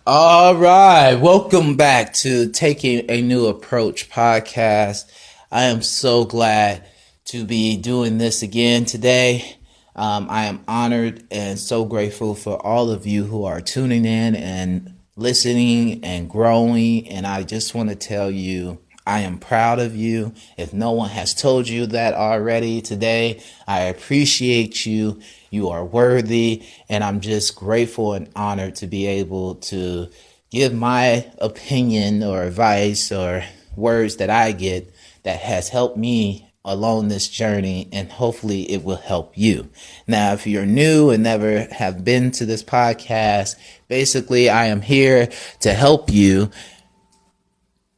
All right, welcome back to Taking a New Approach podcast. I am so glad to be doing this again today. I am honored and so grateful for all of you who are tuning in and listening and growing. And I just want to tell you, I am proud of you. If no one has told you that already today, I appreciate you. You are worthy, and I'm just grateful and honored to be able to give my opinion or advice or words that I get that has helped me along this journey, and hopefully it will help you. Now, if you're new and never have been to this podcast, basically I am here to help you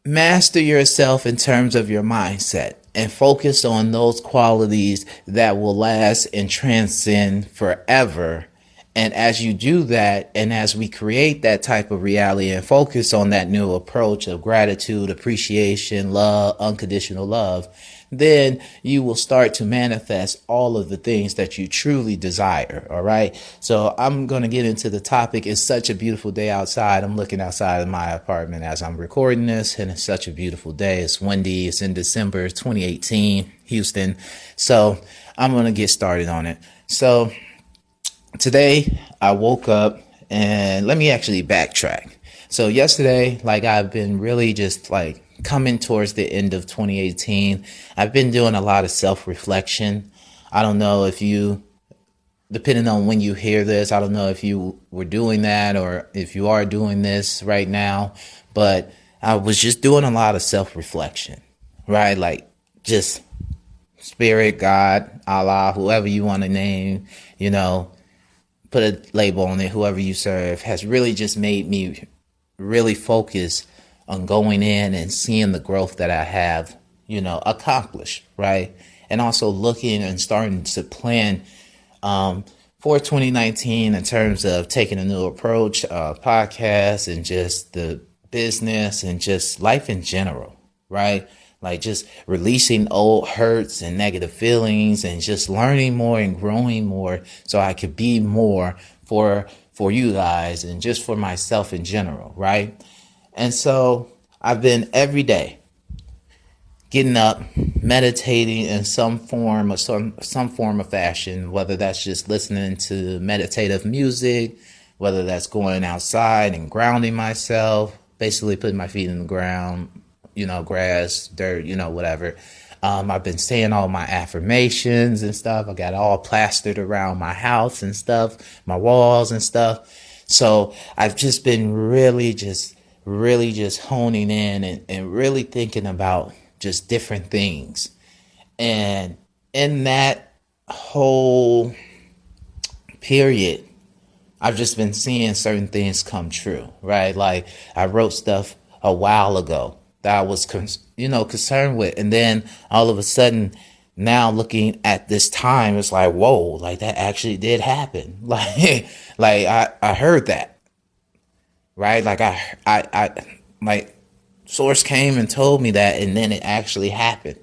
master yourself in terms of your mindset and focus on those qualities that will last and transcend forever. And as you do that, and as we create that type of reality and focus on that new approach of gratitude, appreciation, love, unconditional love, then you will start to manifest all of the things that you truly desire. All right. So I'm going to get into the topic. It's such a beautiful day outside. I'm looking outside of my apartment as I'm recording this, and it's such a beautiful day. It's windy. It's in December 2018, Houston. So I'm going to get started on it. So today I woke up, and let me actually backtrack. So yesterday, I've been really just coming towards the end of 2018, I've been doing a lot of self-reflection. I don't know if you, depending on when you hear this, I don't know if you were doing that or if you are doing this right now, but I was just doing a lot of self-reflection, right? Like just spirit, God, Allah, whoever you want to name, put a label on it, whoever you serve, has really just made me really focus on going in and seeing the growth that I have, accomplished, right? And also looking and starting to plan for 2019 in terms of taking a new approach, podcast, and just the business and just life in general, right? Like just releasing old hurts and negative feelings and just learning more and growing more so I could be more for you guys and just for myself in general, right? And so I've been every day getting up, meditating in some form of fashion, whether that's just listening to meditative music, whether that's going outside and grounding myself, basically putting my feet in the ground, grass, dirt, whatever. I've been saying all my affirmations and stuff. I got all plastered around my house and stuff, my walls and stuff. So I've just been really just honing in and really thinking about just different things. And in that whole period, I've just been seeing certain things come true, right? Like I wrote stuff a while ago that I was, concerned with. And then all of a sudden, now looking at this time, it's like, whoa, like that actually did happen. I heard that. Right? Like source came and told me that, and then it actually happened.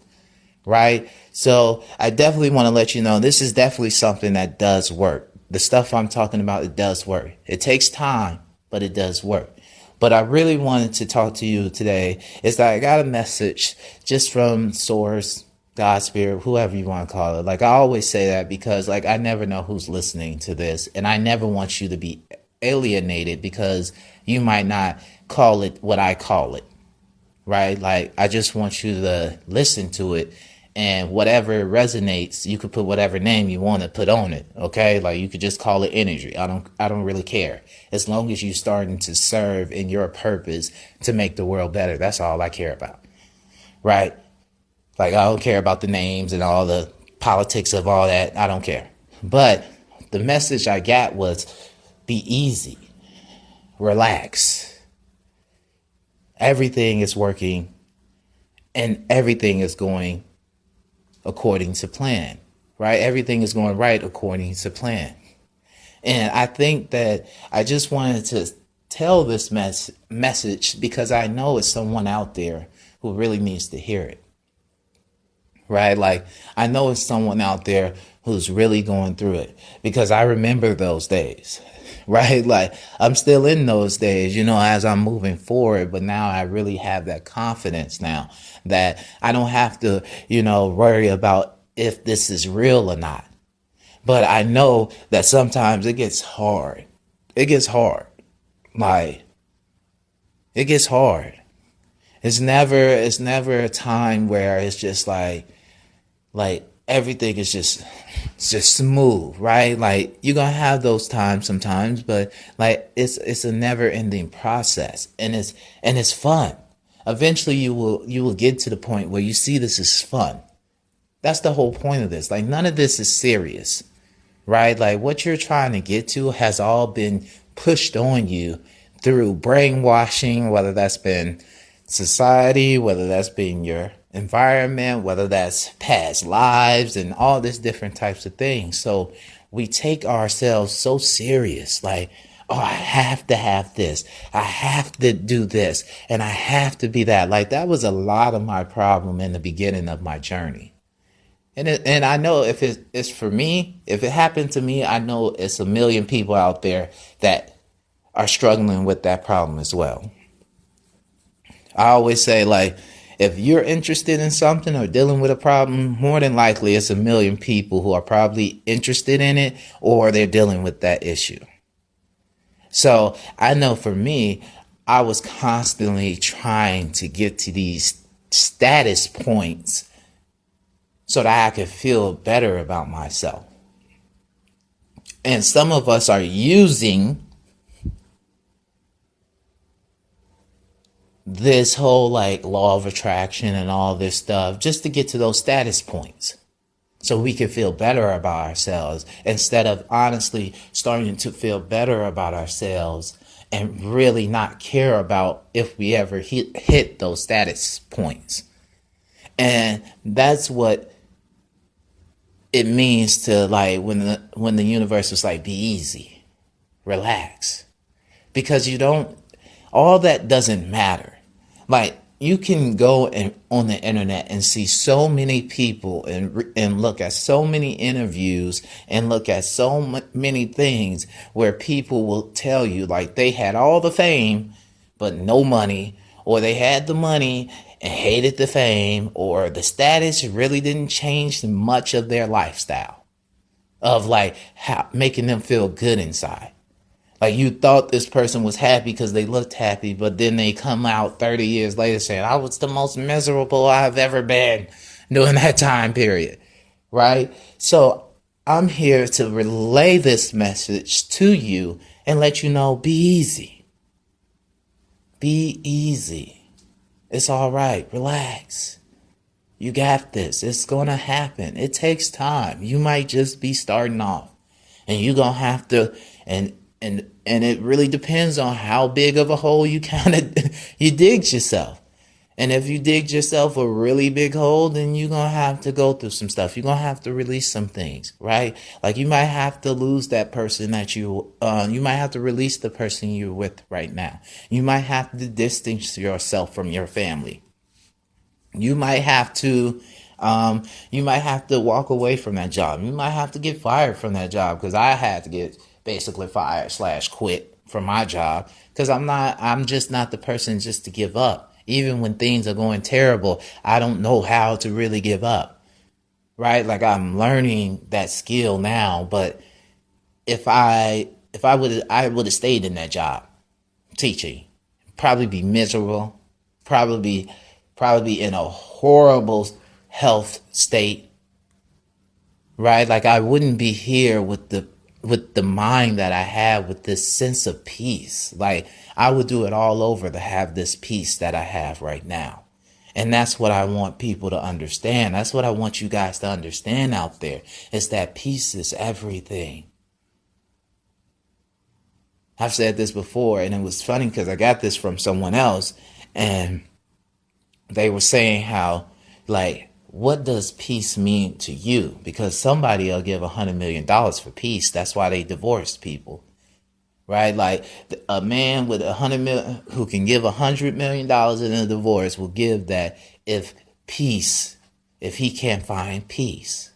Right? So I definitely want to let you know, this is definitely something that does work. The stuff I'm talking about, it does work. It takes time, but it does work. But I really wanted to talk to you today is that I got a message just from source, God, spirit, whoever you want to call it. Like I always say that because I never know who's listening to this, and I never want you to be alienated because you might not call it what I call it, right? Like I just want you to listen to it, and whatever resonates, you could put whatever name you want to put on it. Okay. Like you could just call it energy. I don't really care. As long as you're starting to serve in your purpose to make the world better. That's all I care about. Right. Like I don't care about the names and all the politics of all that. I don't care. But the message I got was be easy, relax. Everything is working and everything is going according to plan, right? Everything is going right according to plan. And I think that I just wanted to tell this message because I know it's someone out there who really needs to hear it. right? Like, I know it's someone out there who's really going through it because I remember those days, right? Like, I'm still in those days, as I'm moving forward, but now I really have that confidence now that I don't have to, worry about if this is real or not. But I know that sometimes it gets hard. It gets hard. Like, it gets hard. It's never a time where it's just like everything is just smooth, right? Like, you're gonna have those times sometimes, but like it's a never ending process, and it's fun. Eventually you will get to the point where you see this is fun. That's the whole point of this. Like, none of this is serious, right? Like, what you're trying to get to has all been pushed on you through brainwashing, whether that's been society, whether that's been your environment, whether that's past lives and all this different types of things. So we take ourselves so serious, like, oh, I have to have this, I have to do this, and I have to be that. Like, that was a lot of my problem in the beginning of my journey. And I know if it's for me, if it happened to me, I know it's a million people out there that are struggling with that problem as well. I always say, like, if you're interested in something or dealing with a problem, more than likely it's a million people who are probably interested in it or they're dealing with that issue. So I know for me, I was constantly trying to get to these status points so that I could feel better about myself. And some of us are using this whole like law of attraction and all this stuff just to get to those status points so we can feel better about ourselves instead of honestly starting to feel better about ourselves and really not care about if we ever hit those status points. And that's what it means to, like, when the universe was like, be easy, relax, because all that doesn't matter. Like, you can go on the internet and see so many people and look at so many interviews and look at so many things where people will tell you like they had all the fame but no money, or they had the money and hated the fame, or the status really didn't change much of their lifestyle of like making them feel good inside. Like, you thought this person was happy because they looked happy, but then they come out 30 years later saying, I was the most miserable I've ever been during that time period, right? So I'm here to relay this message to you and let you know, be easy. Be easy. It's all right. Relax. You got this. It's going to happen. It takes time. You might just be starting off, and you're going to have to, and it really depends on how big of a hole you you dig yourself. And if you dig yourself a really big hole, then you're going to have to go through some stuff. You're going to have to release some things, right? Like, you might have to lose that person that you might have to release the person you're with right now. You might have to distance yourself from your family. You might have to walk away from that job. You might have to get fired from that job, because I had to get basically fired / quit from my job, because I'm just not the person just to give up. Even when things are going terrible, I don't know how to really give up, right? Like, I'm learning that skill now, but I would have stayed in that job teaching, probably be miserable, probably in a horrible health state, right? Like, I wouldn't be here with the mind that I have, with this sense of peace. Like, I would do it all over to have this peace that I have right now. And that's what I want people to understand. That's what I want you guys to understand out there, is that peace is everything. I've said this before, and it was funny because I got this from someone else, and they were saying how, like, what does peace mean to you? Because somebody will give $100 million for peace. That's why they divorced people, right? Like, a man with $100 million who can give $100 million in a divorce will give that if if he can't find peace.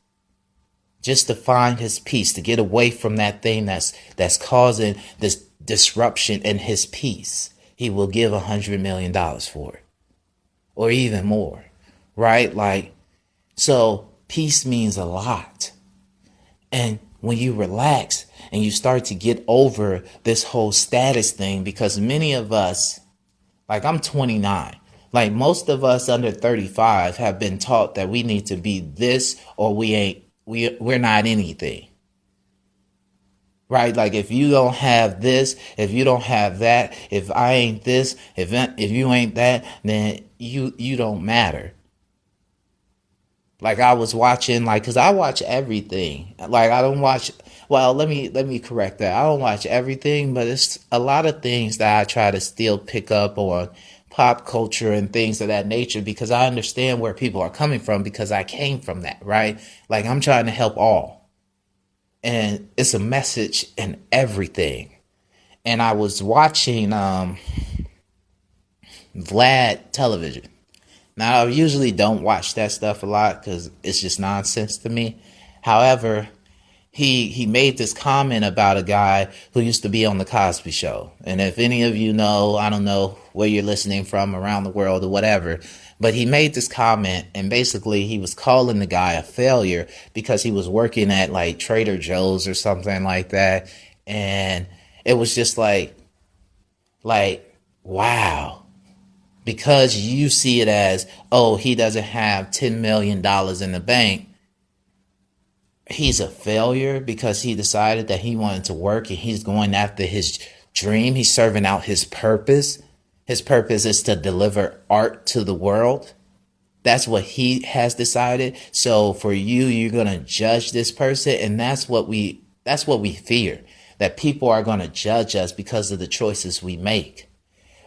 Just to find his peace, to get away from that thing that's causing this disruption in his peace, he will give $100 million for it, or even more, right? Like, so peace means a lot. And when you relax and you start to get over this whole status thing, because many of us, like I'm 29, like most of us under 35 have been taught that we need to be this or we're not anything. Right? Like if you don't have this, if you don't have that, if I ain't this, if you ain't that, then you don't matter. Like I was watching, like, cause I watch everything. Like I don't watch, well, let me correct that. I don't watch everything, but it's a lot of things that I try to still pick up on pop culture and things of that nature, because I understand where people are coming from, because I came from that, right? Like I'm trying to help all. And it's a message in everything. And I was watching Vlad television. Now, I usually don't watch that stuff a lot because it's just nonsense to me. However, he made this comment about a guy who used to be on the Cosby Show. And if any of you know, I don't know where you're listening from around the world or whatever, but he made this comment, and basically he was calling the guy a failure because he was working at like Trader Joe's or something like that. And it was just like, wow. Because you see it as, oh, he doesn't have $10 million in the bank, he's a failure because he decided that he wanted to work and he's going after his dream. He's serving out his purpose. His purpose is to deliver art to the world. That's what he has decided. So for you, you're going to judge this person. And that's what we fear, that people are going to judge us because of the choices we make.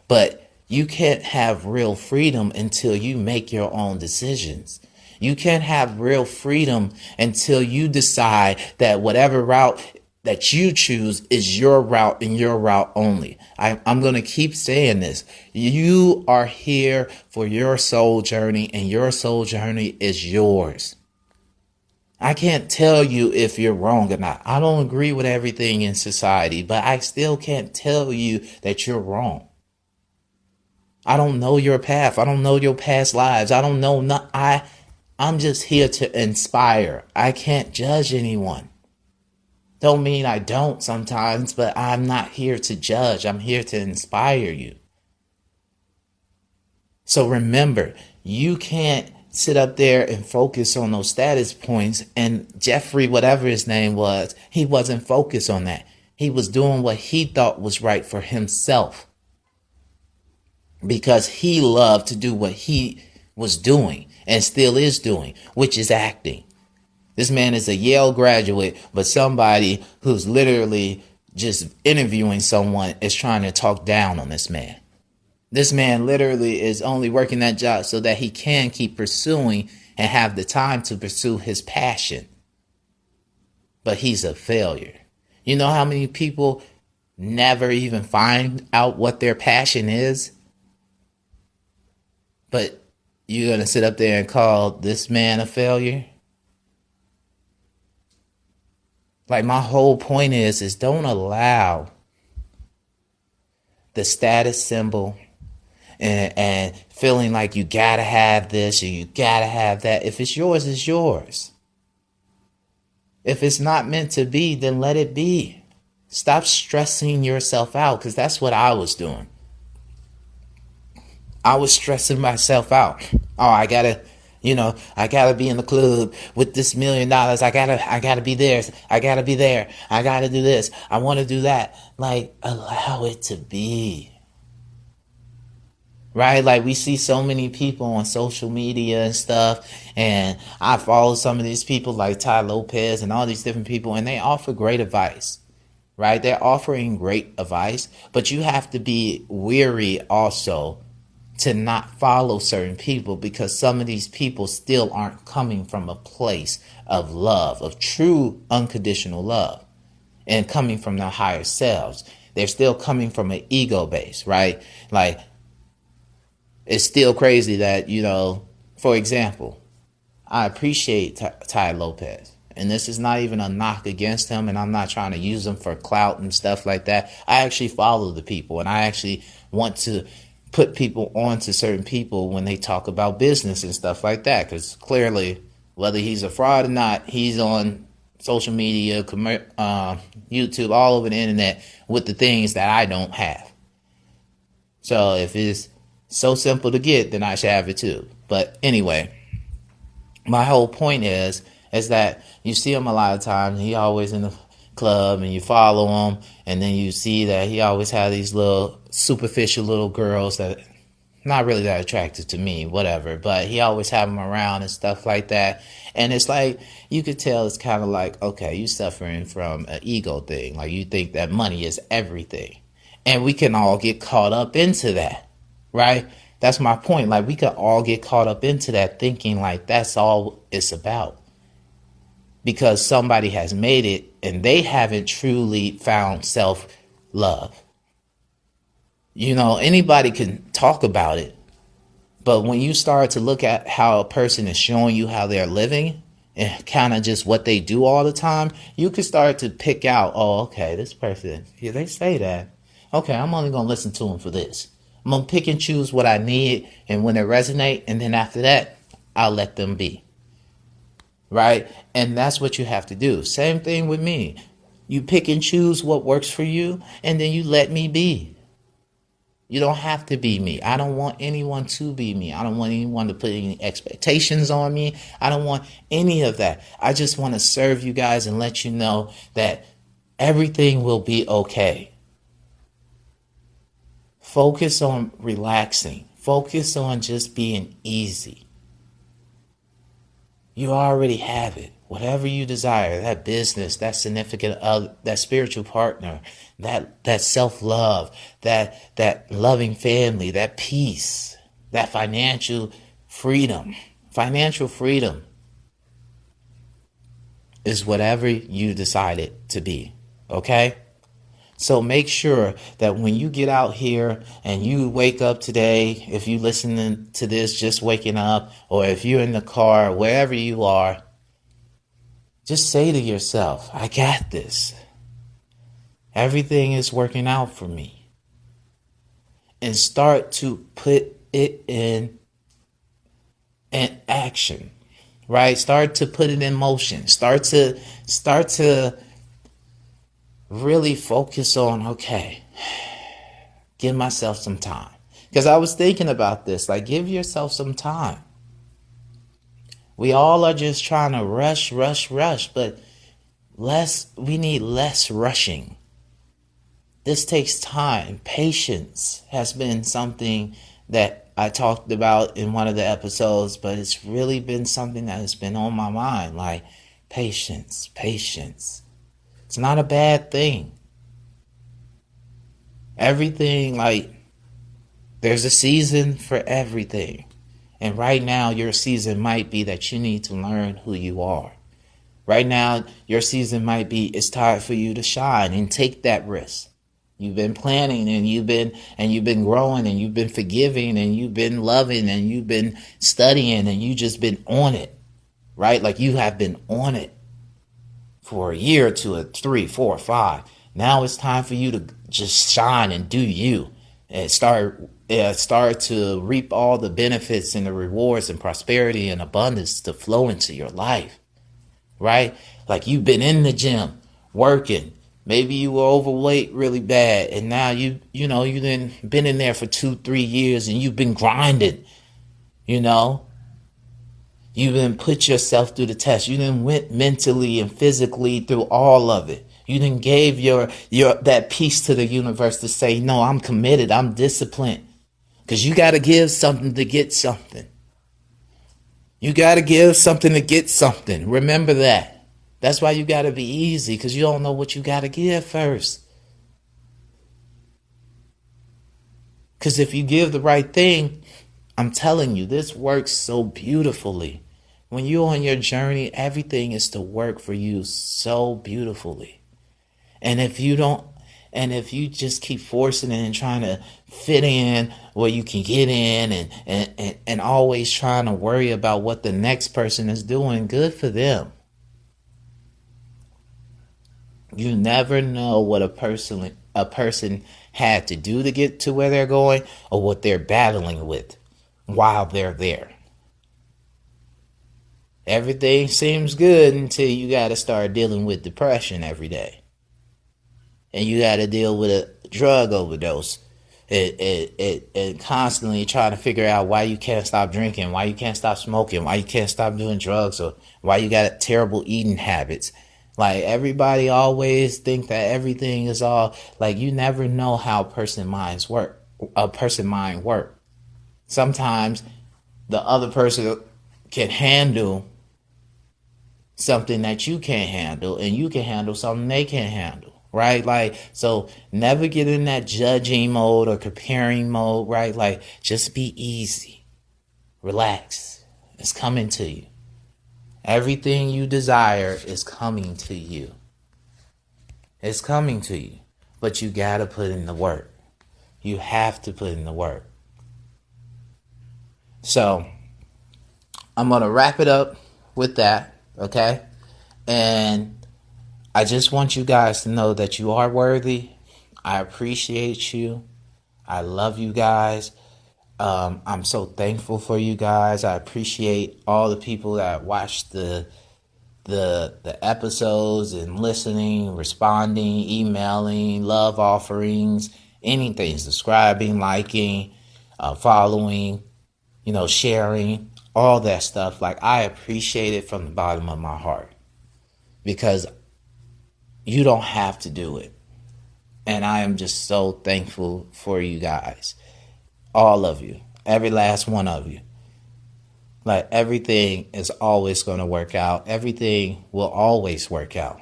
But you can't have real freedom until you make your own decisions. You can't have real freedom until you decide that whatever route that you choose is your route and your route only. I'm going to keep saying this. You are here for your soul journey, and your soul journey is yours. I can't tell you if you're wrong or not. I don't agree with everything in society, but I still can't tell you that you're wrong. I don't know your path. I don't know your past lives. I don't know. I'm just here to inspire. I can't judge anyone. Don't mean I don't sometimes, but I'm not here to judge. I'm here to inspire you. So remember, you can't sit up there and focus on those status points. And Jeffrey, whatever his name was, he wasn't focused on that. He was doing what he thought was right for himself, because he loved to do what he was doing and still is doing, which is acting. This man is a Yale graduate, but somebody who's literally just interviewing someone is trying to talk down on this man. This man literally is only working that job so that he can keep pursuing and have the time to pursue his passion. But he's a failure. You know how many people never even find out what their passion is? But you're going to sit up there and call this man a failure? Like, my whole point is don't allow the status symbol and feeling like you got to have this or you got to have that. If it's yours, it's yours. If it's not meant to be, then let it be. Stop stressing yourself out, because that's what I was doing. I was stressing myself out. Oh, I gotta be in the club with this $1 million. I gotta be there. I gotta be there. I gotta do this. I want to do that. Like, allow it to be. Right? Like, we see so many people on social media and stuff. And I follow some of these people like Ty Lopez and all these different people, and they offer great advice. Right? They're offering great advice, but you have to be weary also to not follow certain people, because some of these people still aren't coming from a place of love, of true unconditional love, and coming from their higher selves. They're still coming from an ego base, right? Like, it's still crazy that, for example, I appreciate Ty Lopez. And this is not even a knock against him, and I'm not trying to use him for clout and stuff like that. I actually follow the people, and I actually want to put people on to certain people when they talk about business and stuff like that. Because clearly, whether he's a fraud or not, he's on social media, YouTube, all over the internet with the things that I don't have. So if it's so simple to get, then I should have it too. But anyway, my whole point is that you see him a lot of times. He always in the club, and you follow him, and then you see that he always has these little superficial little girls that not really that attractive to me, whatever. But he always have them around and stuff like that. And it's like, you could tell it's kind of like, okay, you suffering from an ego thing. Like, you think that money is everything. And we can all get caught up into that, right? That's my point. Like, we could all get caught up into that, thinking like that's all it's about. Because somebody has made it and they haven't truly found self-love. You know, anybody can talk about it. But when you start to look at how a person is showing you how they're living and kind of just what they do all the time, you can start to pick out, oh, okay, this person, yeah, they say that. Okay, I'm only going to listen to them for this. I'm going to pick and choose what I need, and when it resonates, and then after that, I'll let them be. Right? And that's what you have to do. Same thing with me. You pick and choose what works for you, and then you let me be. You don't have to be me. I don't want anyone to be me. I don't want anyone to put any expectations on me. I don't want any of that. I just want to serve you guys and let you know that everything will be okay. Focus on relaxing. Focus on just being easy. You already have it. Whatever you desire, that business, that significant other, that spiritual partner, that self-love, that loving family, that peace, that financial freedom. Financial freedom is whatever you decide it to be. Okay? So make sure that when you get out here and you wake up today, if you listening to this just waking up, or if you're in the car, wherever you are, just say to yourself, I got this. Everything is working out for me. And start to put it in action, right? Start to put it in motion. Start to really focus on, okay, give myself some time. Because I was thinking about this, like, give yourself some time. We all are just trying to rush, but we need less rushing. This takes time. Patience has been something that I talked about in one of the episodes, but it's really been something that has been on my mind. Like, patience. It's not a bad thing. Everything, like, there's a season for everything. And right now, your season might be that you need to learn who you are. Right now, your season might be it's time for you to shine and take that risk. You've been planning, and you've been growing, and you've been forgiving, and you've been loving, and you've been studying, and you just been on it, right? Like, you have been on it for a year or two, or 3, 4, 5. Now it's time for you to just shine and do you, and start to reap all the benefits and the rewards and prosperity and abundance to flow into your life, right? Like, you've been in the gym working. Maybe you were overweight really bad, and now you've been in there for 2-3 years, and you've been grinding. You didn't put yourself through the test. You didn't went mentally and physically through all of it. You didn't gave your that peace to the universe to say, no, I'm committed. I'm disciplined. Because you got to give something to get something. You got to give something to get something. Remember that. That's why you got to be easy, because you don't know what you got to give first. Because if you give the right thing, I'm telling you, this works so beautifully. When you're on your journey, everything is to work for you so beautifully. And if you don't, And if you just keep forcing it and trying to fit in where you can get in and always trying to worry about what the next person is doing, good for them. You never know what a person had to do to get to where they're going or what they're battling with while they're there. Everything seems good until you got to start dealing with depression every day. And you got to deal with a drug overdose. And constantly trying to figure out why you can't stop drinking, why you can't stop smoking, why you can't stop doing drugs, or why you got terrible eating habits. Like, everybody always think that everything is all, like, you never know how a person mind work. Sometimes the other person can handle something that you can't handle, and you can handle something they can't handle, right? Like, so never get in that judging mode or comparing mode, right? Like, just be easy, relax. It's coming to you. Everything you desire is coming to you. It's coming to you, but you gotta put in the work. You have to put in the work. So I'm gonna wrap it up with that. Okay? And I just want you guys to know that you are worthy. I appreciate you. I love you guys. I'm so thankful for you guys. I appreciate all the people that watched the episodes and listening, responding, emailing, love offerings, anything, subscribing, liking, following, sharing, all that stuff. Like, I appreciate it from the bottom of my heart, because you don't have to do it. And I am just so thankful for you guys. All of you. Every last one of you. Like, everything is always going to work out. Everything will always work out.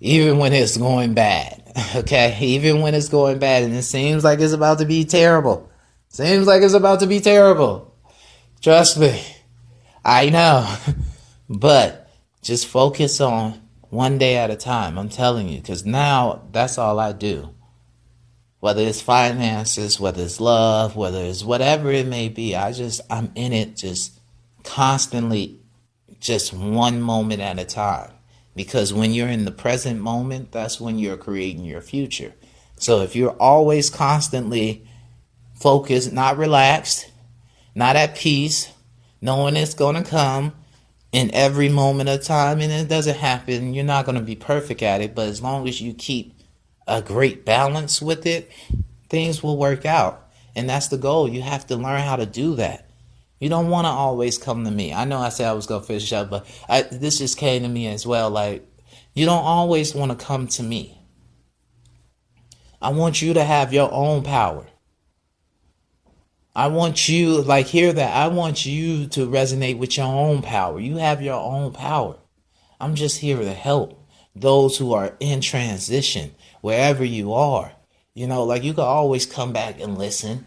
Even when it's going bad. Okay? Even when it's going bad and it seems like it's about to be terrible. Seems like it's about to be terrible. Trust me. I know. But just focus on one day at a time. I'm telling you. Because now that's all I do. Whether it's finances, whether it's love, whether it's whatever it may be. I'm in it just constantly, just one moment at a time. Because when you're in the present moment, that's when you're creating your future. So if you're always constantly focused, not relaxed, not at peace, knowing it's going to come in every moment of time, and it doesn't happen, you're not going to be perfect at it. But as long as you keep a great balance with it, things will work out. And that's the goal. You have to learn how to do that. You don't want to always come to me. I know I said I was going to finish up, but this just came to me as well. Like, you don't always want to come to me. I want you to have your own power. I want you, hear that. I want you to resonate with your own power. You have your own power. I'm just here to help those who are in transition, wherever you are. You can always come back and listen,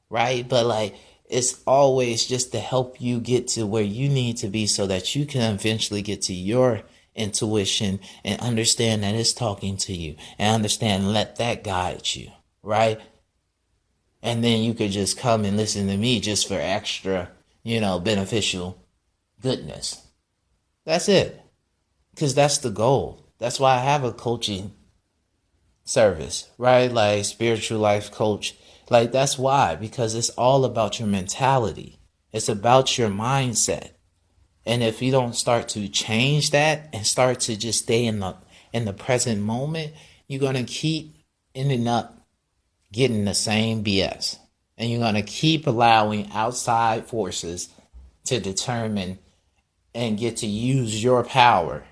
right? But it's always just to help you get to where you need to be so that you can eventually get to your intuition and understand that it's talking to you, and understand, let that guide you, right? And then you could just come and listen to me just for extra, beneficial goodness. That's it. Because that's the goal. That's why I have a coaching service, right? Like, spiritual life coach. That's why. Because it's all about your mentality. It's about your mindset. And if you don't start to change that and start to just stay in the present moment, you're going to keep ending up getting the same BS. And you're going to keep allowing outside forces to determine and get to use your power.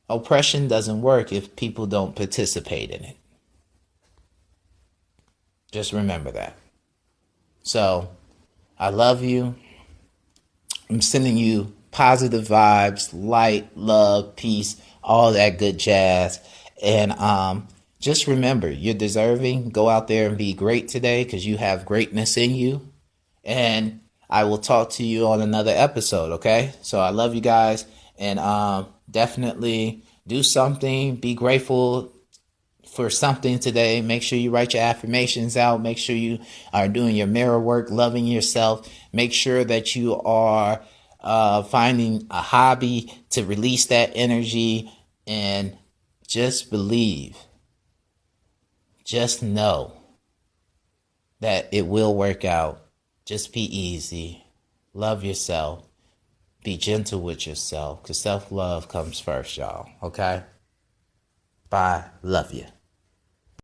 Oppression doesn't work if people don't participate in it. Just remember that. So, I love you. I'm sending you positive vibes, light, love, peace, all that good jazz. And just remember, you're deserving. Go out there and be great today, because you have greatness in you. And I will talk to you on another episode, okay? So I love you guys. And definitely Do something. Be grateful for something today. Make sure you write your affirmations out. Make sure you are doing your mirror work, loving yourself. Make sure that you are finding a hobby to release that energy, and just believe. Just know that it will work out. Just be easy. Love yourself. Be gentle with yourself, because self-love comes first, y'all. Okay? Bye. Love you.